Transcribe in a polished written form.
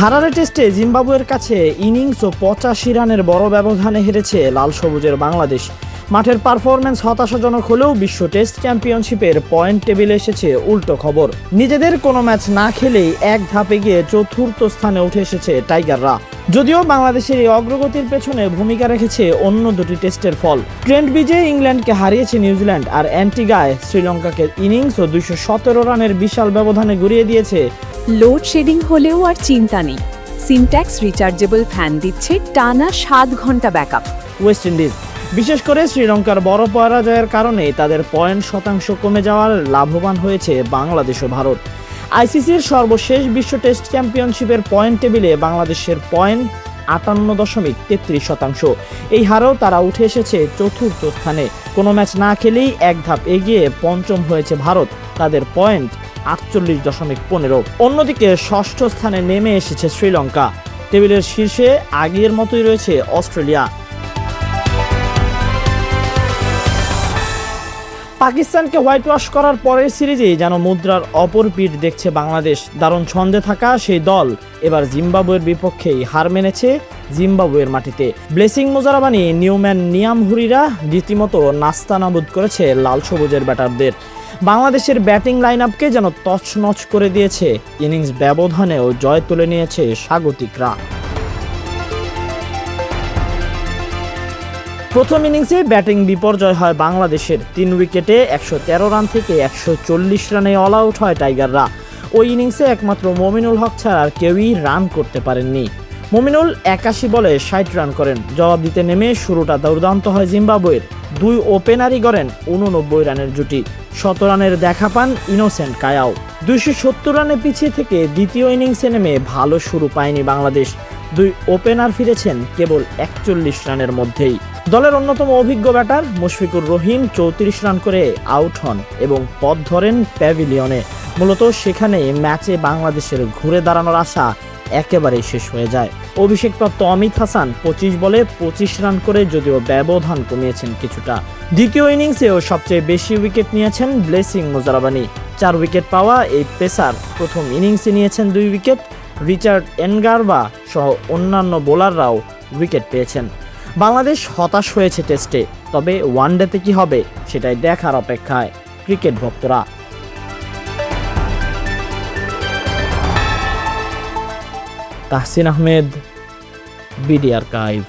Harare টেস্টে জিম্বাবুয়ের কাছে ইনিংস ও 85 রানের বড় ব্যবধানে হেরেছে লাল সবুজের বাংলাদেশ। মাঠের পারফরম্যান্স হতাশাজনক হলেও বিশ্ব টেস্ট চ্যাম্পিয়নশিপের পয়েন্ট টেবিলে এসেছে উল্টো খবর। নিজেদের কোনো ম্যাচ না খেলেই এক ধাপ এগিয়ে চতুর্থ স্থানে উঠে এসেছে টাইগাররা। যদিও বাংলাদেশের এই অগ্রগতির পেছনে ভূমিকা রেখেছে অন্য দুটি টেস্টের ফল। ট্রেন্ট ব্রিজে ইংল্যান্ডকে হারিয়েছে নিউজিল্যান্ড, আর অ্যান্টিগায় শ্রীলঙ্কাকে ইনিংস ও 217 রানের বিশাল ব্যবধানে গড়িয়ে দিয়েছে। লোডশেডিং হলেও আর চিন্তা নেই, সিনট্যাক্স রিচার্জেবল ফ্যান দিচ্ছে টানা 7 ঘন্টা ব্যাকআপ ওয়েস্ট ইন্ডিজ। বিশেষ করে শ্রীলঙ্কার বড় পরাজয়ের কারণে তাদের পয়েন্ট শতাংশ কমে যাওয়ার লাভবান হয়েছে বাংলাদেশ ও ভারত। আইসিসির সর্বশেষ বিশ্ব টেস্ট চ্যাম্পিয়নশিপের পয়েন্ট টেবিলে বাংলাদেশের পয়েন্ট 58.33%। এই হারেও তারা উঠে এসেছে চতুর্থ স্থানে। কোনো ম্যাচ না খেলেই এক ধাপ এগিয়ে পঞ্চম হয়েছে ভারত, তাদের পয়েন্ট 48.15। অন্যদিকে ষষ্ঠ স্থানে নেমে এসেছে শ্রীলঙ্কা। টেবিলের শীর্ষে আগের মতোই রয়েছে অস্ট্রেলিয়া। পাকিস্তানকে হোয়াইট ওয়াশ করার পরের সিরিজেই যেন মুদ্রার অপর পিঠ দেখছে বাংলাদেশ। দারুণ ছন্দে থাকা সেই দল এবার জিম্বাবুয়ের বিপক্ষেই হার মেনেছে জিম্বাবুয়ের মাটিতে। ব্লেসিং মুজারাবানি, নিউম্যান, নিয়াম হুরিরা রীতিমতো নাস্তানাবুদ করেছে লাল সবুজের ব্যাটারদের। বাংলাদেশের ব্যাটিং লাইন আপকে যেন তছনছ করে দিয়েছে। ইনিংস ব্যবধানেও জয় তুলে নিয়েছে স্বাগতিকরা। প্রথম ইনিংসে ব্যাটিং বিপর্যয় হয় বাংলাদেশের। 3 উইকেটে 113 রান থেকে 140 রানে অল আউট হয় টাইগাররা। ওই ইনিংসে একমাত্র মমিনুল হক ছাড়া আর কেউই রান করতে পারেননি। মমিনুল 81 বলে 60 রান করেন। জবাব দিতে নেমে শুরুটা দুর্দান্ত হয় জিম্বাবুয়ের। 2 ওপেনারই গড়েন 89 রানের জুটি। 100 রানের দেখা পান ইনোসেন্ট কায়াও। 270 রানে পিছিয়ে থেকে দ্বিতীয় ইনিংসে নেমে ভালো শুরু পায়নি বাংলাদেশ। 2 ওপেনার ফিরেছেন কেবল 41 রানের মধ্যেই। দলের অন্যতম অভিজ্ঞ ব্যাটার মুশফিকুর রহিম 34 রান করে আউট হন এবং পথ ধরেন প্যাভিলিয়নে। মূলত সেখানে ম্যাচে বাংলাদেশের ঘুরে দাঁড়ানোর আশা একেবারেই শেষ হয়ে যায়। অভিষেকপ্রাপ্ত অমিত হাসান 25 বলে 25 রান করে যদিও ব্যবধান কমিয়েছেন কিছুটা। দ্বিতীয় ইনিংসেও সবচেয়ে বেশি উইকেট নিয়েছেন ব্লেসিং মুজারাবানি। 4 উইকেট পাওয়া এই পেসার প্রথম ইনিংসে নিয়েছেন 2 উইকেট। রিচার্ড এনগারবা সহ অন্যান্য বোলাররাও উইকেট পেয়েছেন। বাংলাদেশ হতাশ হয়েছে টেস্টে, তবে ওয়ানডেতে কি হবে সেটাই দেখার অপেক্ষায় ক্রিকেট ভক্তরা। Tahsin Ahmed, BD archive.